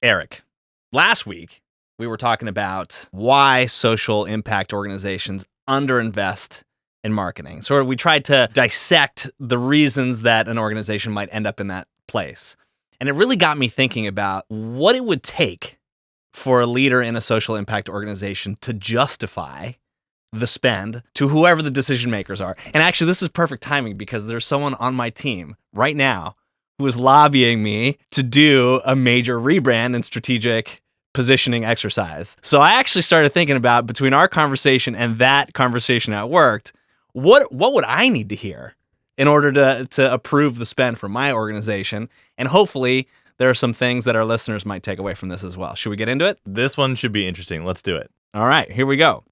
Eric, last week we were talking about why social impact organizations underinvest in marketing. So we tried to dissect the reasons that an organization might end up in that place. And it really got me thinking about what it would take for a leader in a social impact organization to justify the spend to whoever the decision makers are. And actually, this is perfect timing because there's someone on my team right now who is lobbying me to do a major rebrand and strategic positioning exercise. So I actually started thinking about, between our conversation and that conversation at work, what would I need to hear in order to approve the spend for my organization? And hopefully there are some things that our listeners might take away from this as well. Should we get into it? This one should be interesting. Let's do it. All right, here we go.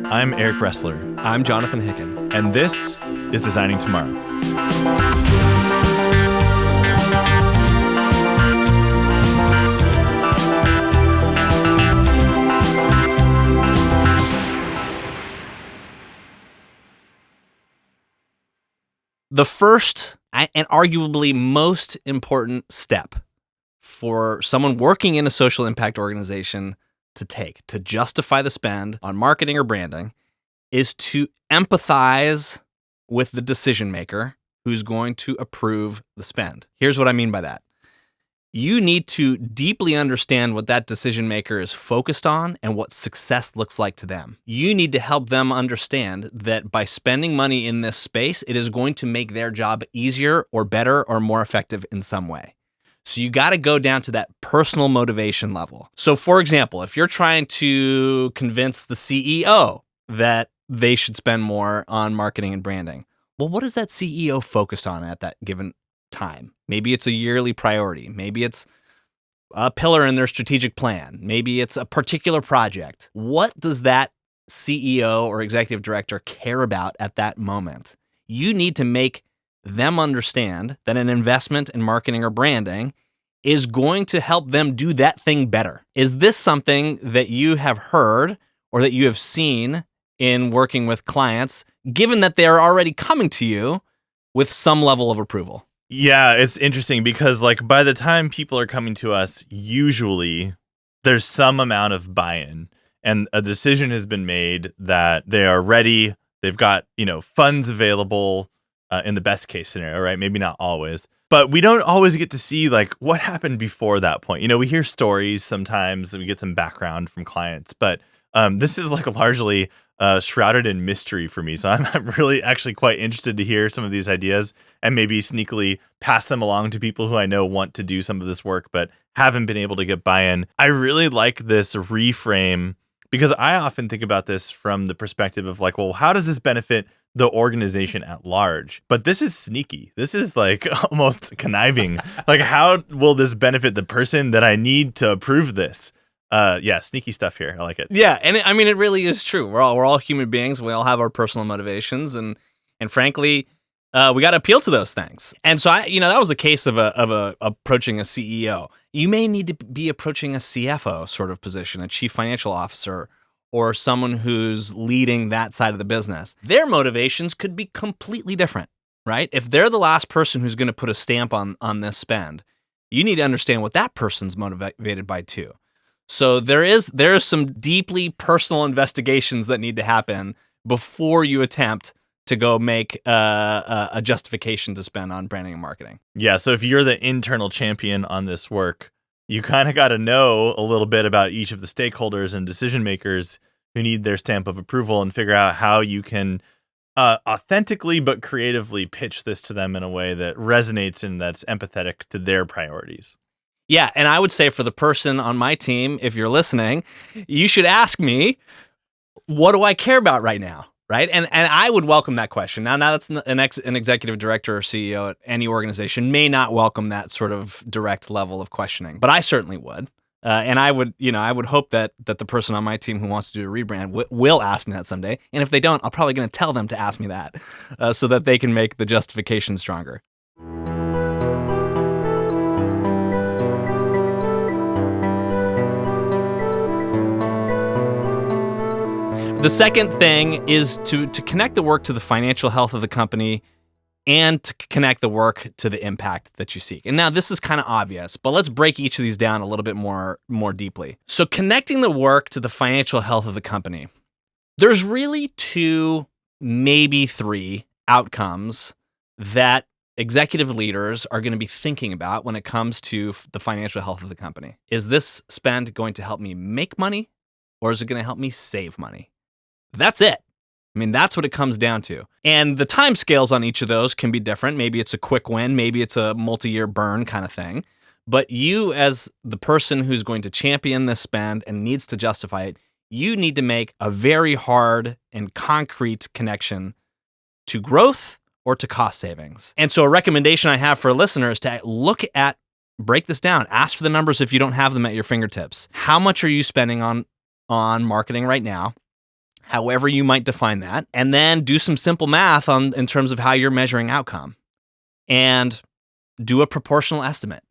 I'm Eric Ressler. I'm Jonathan Hicken. And this is Designing Tomorrow. The first and arguably most important step for someone working in a social impact organization to justify the spend on marketing or branding is to empathize with the decision maker who's going to approve the spend. Here's what I mean by that. You need to deeply understand what that decision maker is focused on and what success looks like to them. You need to help them understand that by spending money in this space, it is going to make their job easier or better or more effective in some way. So you got to go down to that personal motivation level. So for example, if you're trying to convince the CEO that they should spend more on marketing and branding, well, what is that CEO focused on at that given time? Maybe it's a yearly priority. Maybe it's a pillar in their strategic plan. Maybe it's a particular project. What does that CEO or executive director care about at that moment? You need to make them understand that an investment in marketing or branding is going to help them do that thing better. Is this something that you have heard or that you have seen in working with clients, given that they're already coming to you with some level of approval? Yeah, it's interesting because by the time people are coming to us, usually there's some amount of buy-in and a decision has been made that they are ready. They've got, funds available in the best case scenario, right? Maybe not always, but we don't always get to see what happened before that point. We hear stories sometimes and we get some background from clients, but this is largely shrouded in mystery for me. So I'm really actually quite interested to hear some of these ideas and maybe sneakily pass them along to people who I know want to do some of this work, but haven't been able to get buy-in. I really like this reframe because I often think about this from the perspective of well, how does this benefit the organization at large? But this is sneaky. This is almost conniving. How will this benefit the person that I need to approve this? Yeah, sneaky stuff here. I like it. Yeah, and it really is true. We're all human beings. We all have our personal motivations, and frankly, we got to appeal to those things. And so that was a case of approaching a CEO. You may need to be approaching a CFO sort of position, a chief financial officer, or someone who's leading that side of the business. Their motivations could be completely different, right? If they're the last person who's going to put a stamp on this spend, you need to understand what that person's motivated by too. So there is some deeply personal investigations that need to happen before you attempt to go make a justification to spend on branding and marketing. Yeah, so if you're the internal champion on this work, you kind of got to know a little bit about each of the stakeholders and decision makers who need their stamp of approval and figure out how you can authentically but creatively pitch this to them in a way that resonates and that's empathetic to their priorities. Yeah, and I would say for the person on my team, if you're listening, you should ask me, what do I care about right now, right? And I would welcome that question. Now that's an executive director or CEO at any organization may not welcome that sort of direct level of questioning, but I certainly would. And I would hope that the person on my team who wants to do a rebrand will ask me that someday. And if they don't, I'm probably going to tell them to ask me that so that they can make the justification stronger. The second thing is to connect the work to the financial health of the company and to connect the work to the impact that you seek. And now this is kind of obvious, but let's break each of these down a little bit more deeply. So connecting the work to the financial health of the company. There's really 2, maybe 3 outcomes that executive leaders are going to be thinking about when it comes to the financial health of the company. Is this spend going to help me make money, or is it going to help me save money? That's it. I mean, that's what it comes down to. And the time scales on each of those can be different. Maybe it's a quick win, maybe it's a multi-year burn kind of thing. But you, as the person who's going to champion this spend and needs to justify it, you need to make a very hard and concrete connection to growth or to cost savings. And so a recommendation I have for listeners to break this down, ask for the numbers if you don't have them at your fingertips. How much are you spending on marketing right now? However you might define that, and then do some simple math in terms of how you're measuring outcome, and do a proportional estimate,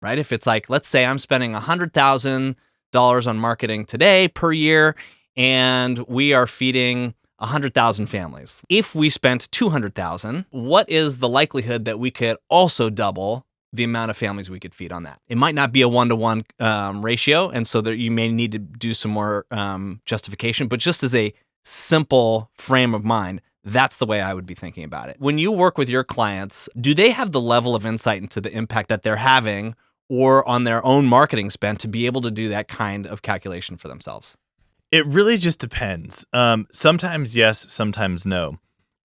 right? If it's like, let's say I'm spending $100,000 on marketing today per year, and we are feeding 100,000 families. If we spent 200,000, what is the likelihood that we could also double the amount of families we could feed on that? It might not be a 1-to-1 ratio, and so that you may need to do some more justification, but just as a simple frame of mind, that's the way I would be thinking about it. When you work with your clients, do they have the level of insight into the impact that they're having or on their own marketing spend to be able to do that kind of calculation for themselves? It really just depends. Sometimes yes, sometimes no.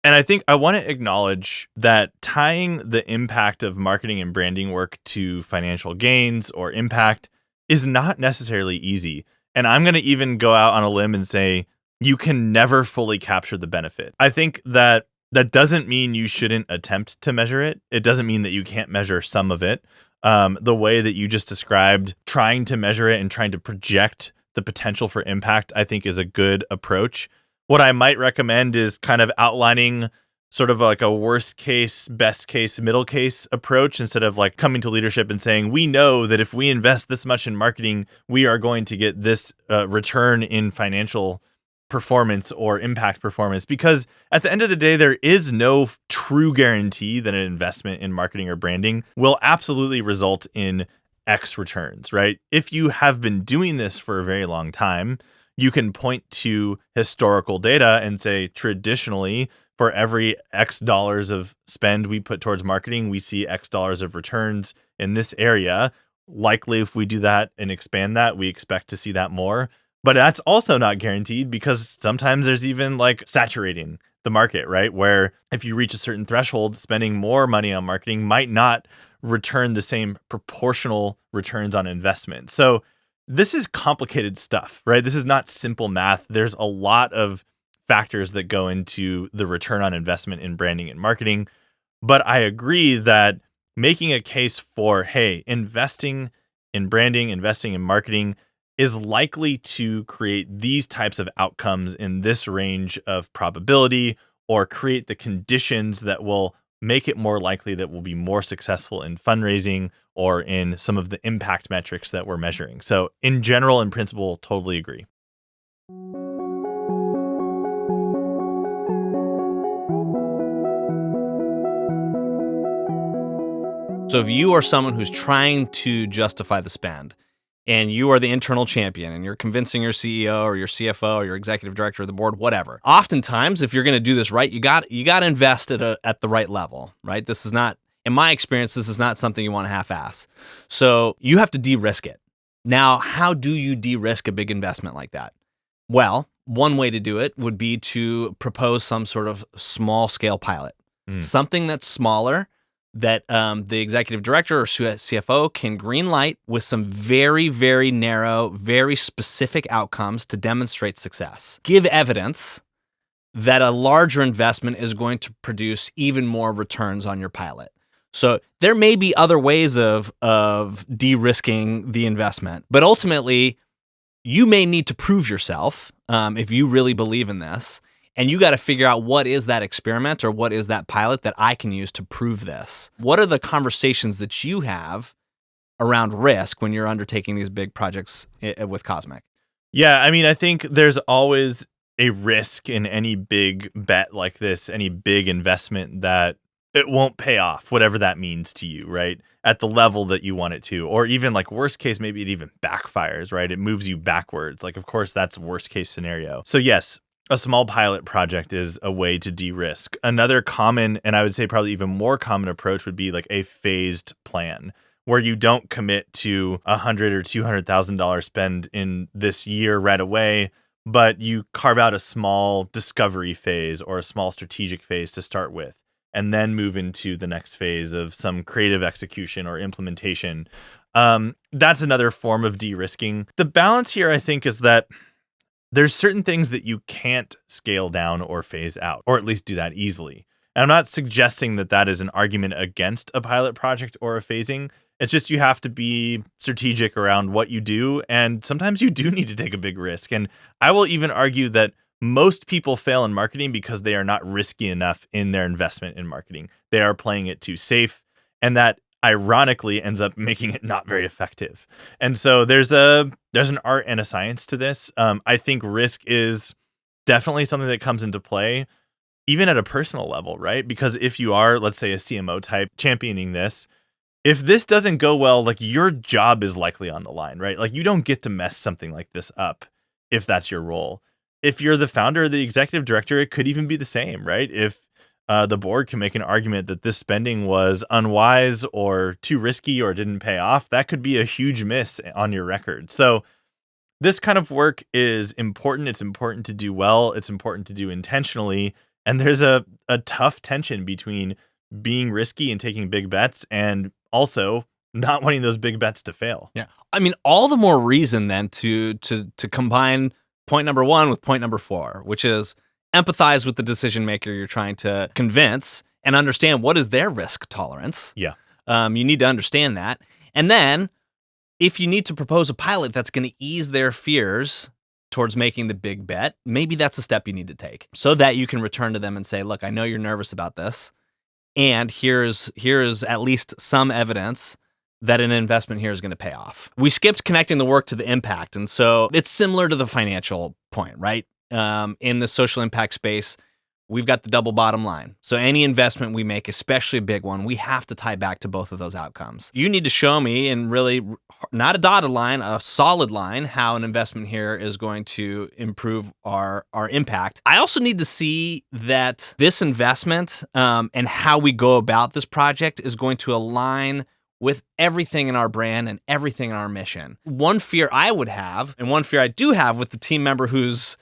And I think I want to acknowledge that tying the impact of marketing and branding work to financial gains or impact is not necessarily easy. And I'm going to even go out on a limb and say you can never fully capture the benefit. I think that doesn't mean you shouldn't attempt to measure it. It doesn't mean that you can't measure some of it. The way that you just described, trying to measure it and trying to project the potential for impact, I think is a good approach. What I might recommend is kind of outlining sort of like a worst case, best case, middle case approach instead of like coming to leadership and saying, we know that if we invest this much in marketing, we are going to get this return in financial performance or impact performance. Because at the end of the day, there is no true guarantee that an investment in marketing or branding will absolutely result in X returns, right? If you have been doing this for a very long time, you can point to historical data and say, traditionally, for every X dollars of spend we put towards marketing, we see X dollars of returns in this area. Likely, if we do that and expand that, we expect to see that more. But that's also not guaranteed because sometimes there's even like saturating the market, right? Where if you reach a certain threshold, spending more money on marketing might not return the same proportional returns on investment. So this is complicated stuff, right? This is not simple math. There's a lot of factors that go into the return on investment in branding and marketing. But I agree that making a case for, hey, investing in branding, investing in marketing is likely to create these types of outcomes in this range of probability or create the conditions that will make it more likely that we'll be more successful in fundraising or in some of the impact metrics that we're measuring. So in general, in principle, totally agree. So if you are someone who's trying to justify the spend and you are the internal champion and you're convincing your CEO or your CFO or your executive director of the board, whatever, oftentimes, if you're going to do this right, you got to invest at the right level, right? This is not, in my experience, this is not something you want to half-ass. So you have to de-risk it. Now, how do you de-risk a big investment like that? Well, one way to do it would be to propose some sort of small-scale pilot, something that's smaller, that the executive director or CFO can green light with some very, very narrow, very specific outcomes to demonstrate success. Give evidence that a larger investment is going to produce even more returns on your pilot. So there may be other ways of de-risking the investment, but ultimately you may need to prove yourself if you really believe in this. And you got to figure out what is that experiment or what is that pilot that I can use to prove this. What are the conversations that you have around risk when you're undertaking these big projects with Cosmic? Yeah, I mean, I think there's always a risk in any big bet like this, any big investment that it won't pay off, whatever that means to you, right? At the level that you want it to. Or even like worst case, maybe it even backfires, right? It moves you backwards. Like, of course, that's worst case scenario. So yes, a small pilot project is a way to de-risk. Another common, and I would say probably even more common approach would be like a phased plan where you don't commit to $100,000 or $200,000 spend in this year right away, but you carve out a small discovery phase or a small strategic phase to start with, and then move into the next phase of some creative execution or implementation. That's another form of de-risking. The balance here, I think, is that there's certain things that you can't scale down or phase out, or at least do that easily. And I'm not suggesting that that is an argument against a pilot project or a phasing. It's just you have to be strategic around what you do. And sometimes you do need to take a big risk. And I will even argue that most people fail in marketing because they are not risky enough in their investment in marketing. They are playing it too safe. And that ironically ends up making it not very effective. And so there's an art and a science to this. I think risk is definitely something that comes into play, even at a personal level, right? Because if you are, let's say, a CMO type championing this, if this doesn't go well, like your job is likely on the line, right? Like you don't get to mess something like this up if that's your role. If you're the founder or the executive director, it could even be the same, right? If the board can make an argument that this spending was unwise or too risky or didn't pay off, that could be a huge miss on your record. So this kind of work is important. It's important to do well. It's important to do intentionally. And there's a tough tension between being risky and taking big bets and also not wanting those big bets to fail. Yeah. I mean, all the more reason then to combine point number 1 with point number 4, which is empathize with the decision maker you're trying to convince and understand what is their risk tolerance. Yeah. You need to understand that. And then if you need to propose a pilot that's going to ease their fears towards making the big bet, maybe that's a step you need to take so that you can return to them and say, look, I know you're nervous about this. And here's at least some evidence that an investment here is going to pay off. We skipped connecting the work to the impact. And so it's similar to the financial point, right? In the social impact space, we've got the double bottom line. So any investment we make, especially a big one, we have to tie back to both of those outcomes. You need to show me, and really not a dotted line, a solid line, how an investment here is going to improve our impact. I also need to see that this investment and how we go about this project is going to align with everything in our brand and everything in our mission. One fear I would have, and one fear I do have with the team member who's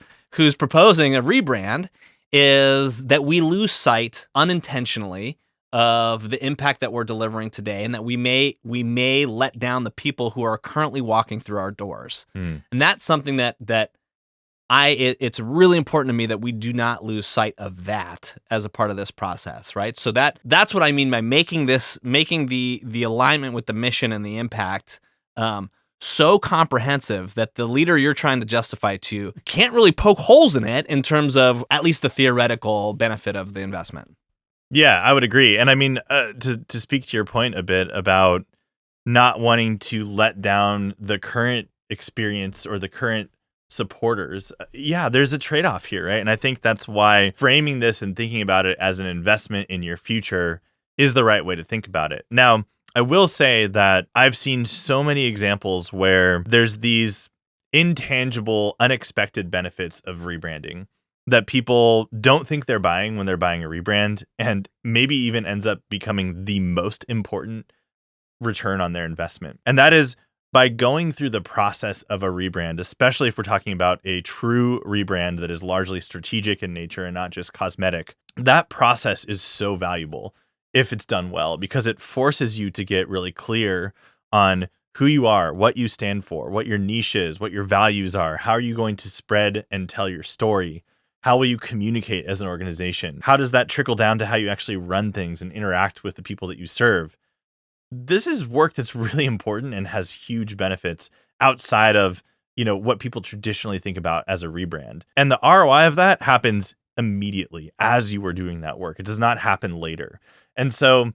proposing a rebrand, is that we lose sight unintentionally of the impact that we're delivering today, and that we may let down the people who are currently walking through our doors. And that's something that it's really important to me that we do not lose sight of that as a part of this process, right? So that's what I mean by making the alignment with the mission and the impact so comprehensive that the leader you're trying to justify to can't really poke holes in it in terms of at least the theoretical benefit of the investment. Yeah, I would agree. And I mean, to speak to your point a bit about not wanting to let down the current experience or the current supporters, yeah, there's a trade-off here, right? And I think that's why framing this and thinking about it as an investment in your future is the right way to think about it. Now, I will say that I've seen so many examples where there's these intangible, unexpected benefits of rebranding that people don't think they're buying when they're buying a rebrand, and maybe even ends up becoming the most important return on their investment. And that is by going through the process of a rebrand, especially if we're talking about a true rebrand that is largely strategic in nature and not just cosmetic. That process is so valuable if it's done well, because it forces you to get really clear on who you are, what you stand for, what your niche is, what your values are, how are you going to spread and tell your story, how will you communicate as an organization, how does that trickle down to how you actually run things and interact with the people that you serve. This is work that's really important and has huge benefits outside of, what people traditionally think about as a rebrand. And the ROI of that happens immediately as you were doing that work. It does not happen later. And so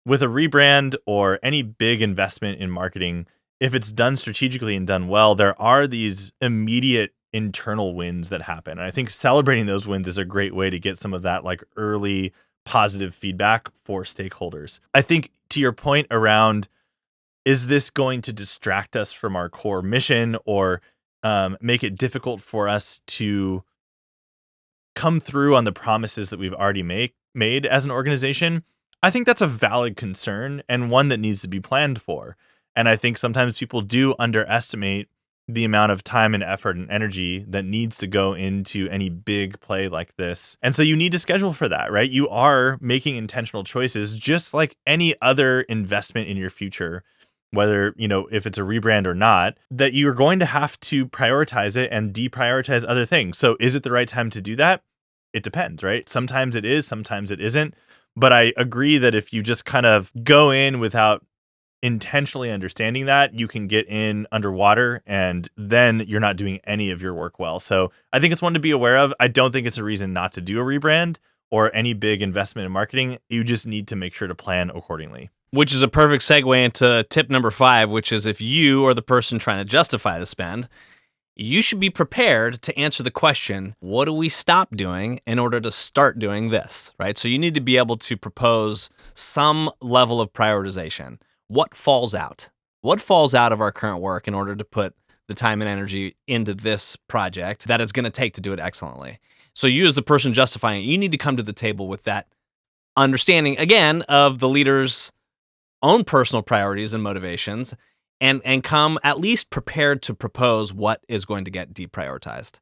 with a rebrand or any big investment in marketing, if it's done strategically and done well, there are these immediate internal wins that happen. And I think celebrating those wins is a great way to get some of that like early positive feedback for stakeholders. I think to your point around, is this going to distract us from our core mission or make it difficult for us to come through on the promises that we've already made as an organization? I think that's a valid concern and one that needs to be planned for. And I think sometimes people do underestimate the amount of time and effort and energy that needs to go into any big play like this. And so you need to schedule for that, right? You are making intentional choices just like any other investment in your future, whether, if it's a rebrand or not, that you're going to have to prioritize it and deprioritize other things. So is it the right time to do that? It depends, right? Sometimes it is, sometimes it isn't. But I agree that if you just kind of go in without intentionally understanding that, you can get in underwater and then you're not doing any of your work well. So I think it's one to be aware of. I don't think it's a reason not to do a rebrand or any big investment in marketing. You just need to make sure to plan accordingly. Which is a perfect segue into tip number 5, which is if you are the person trying to justify the spend, you should be prepared to answer the question, what do we stop doing in order to start doing this, right? So you need to be able to propose some level of prioritization. What falls out? What falls out of our current work in order to put the time and energy into this project that it's going to take to do it excellently? So you as the person justifying it, you need to come to the table with that understanding, again, of the leader's own personal priorities and motivations, and come at least prepared to propose what is going to get deprioritized.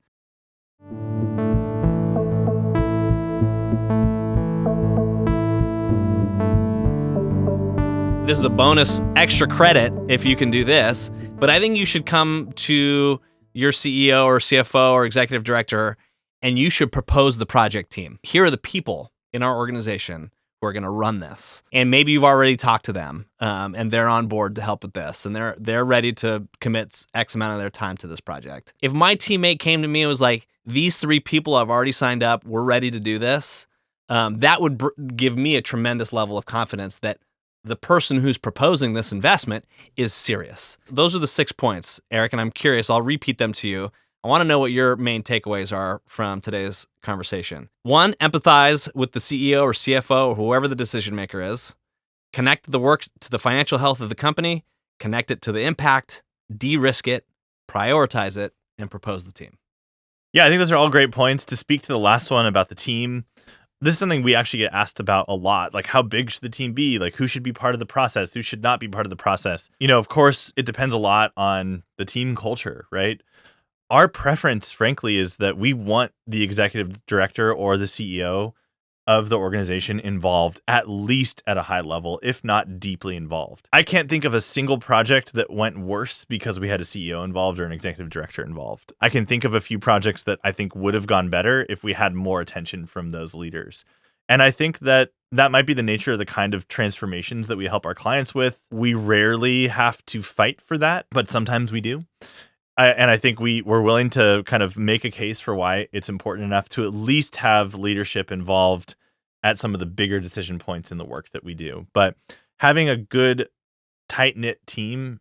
This is a bonus extra credit if you can do this, but I think you should come to your CEO or CFO or executive director and you should propose the project team. Here are the people in our organization who are going to run this. And maybe you've already talked to them and they're on board to help with this and they're ready to commit X amount of their time to this project. If my teammate came to me and was like, these 3 people I've already signed up, we're ready to do this, that would give me a tremendous level of confidence that the person who's proposing this investment is serious. Those are the 6 points, Eric, and I'm curious, I'll repeat them to you. I want to know what your main takeaways are from today's conversation. 1, empathize with the CEO or CFO or whoever the decision maker is. Connect the work to the financial health of the company, connect it to the impact, de-risk it, prioritize it, and propose the team. Yeah, I think those are all great points. To speak to the last one about the team, this is something we actually get asked about a lot. Like, how big should the team be? Like, who should be part of the process? Who should not be part of the process? Of course, it depends a lot on the team culture, right? Our preference, frankly, is that we want the executive director or the CEO of the organization involved, at least at a high level, if not deeply involved. I can't think of a single project that went worse because we had a CEO involved or an executive director involved. I can think of a few projects that I think would have gone better if we had more attention from those leaders. And I think that might be the nature of the kind of transformations that we help our clients with. We rarely have to fight for that, but sometimes we do. And I think we're willing to kind of make a case for why it's important enough to at least have leadership involved at some of the bigger decision points in the work that we do. But having a good, tight-knit team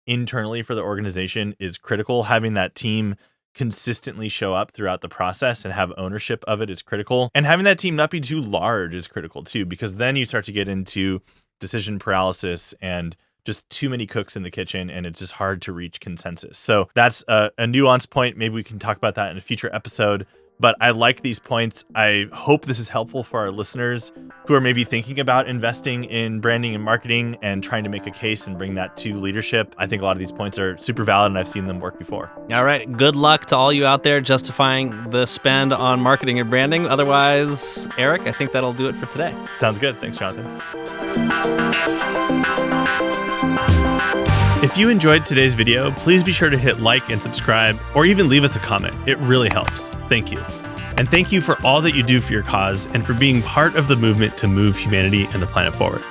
internally for the organization is critical. Having that team consistently show up throughout the process and have ownership of it is critical. And having that team not be too large is critical too, because then you start to get into decision paralysis and just too many cooks in the kitchen, and it's just hard to reach consensus. So that's a nuanced point. Maybe we can talk about that in a future episode. But I like these points. I hope this is helpful for our listeners who are maybe thinking about investing in branding and marketing and trying to make a case and bring that to leadership. I think a lot of these points are super valid, and I've seen them work before. All right. Good luck to all you out there justifying the spend on marketing and branding. Otherwise, Eric, I think that'll do it for today. Sounds good. Thanks, Jonathan. If you enjoyed today's video, please be sure to hit like and subscribe, or even leave us a comment. It really helps. Thank you. And thank you for all that you do for your cause and for being part of the movement to move humanity and the planet forward.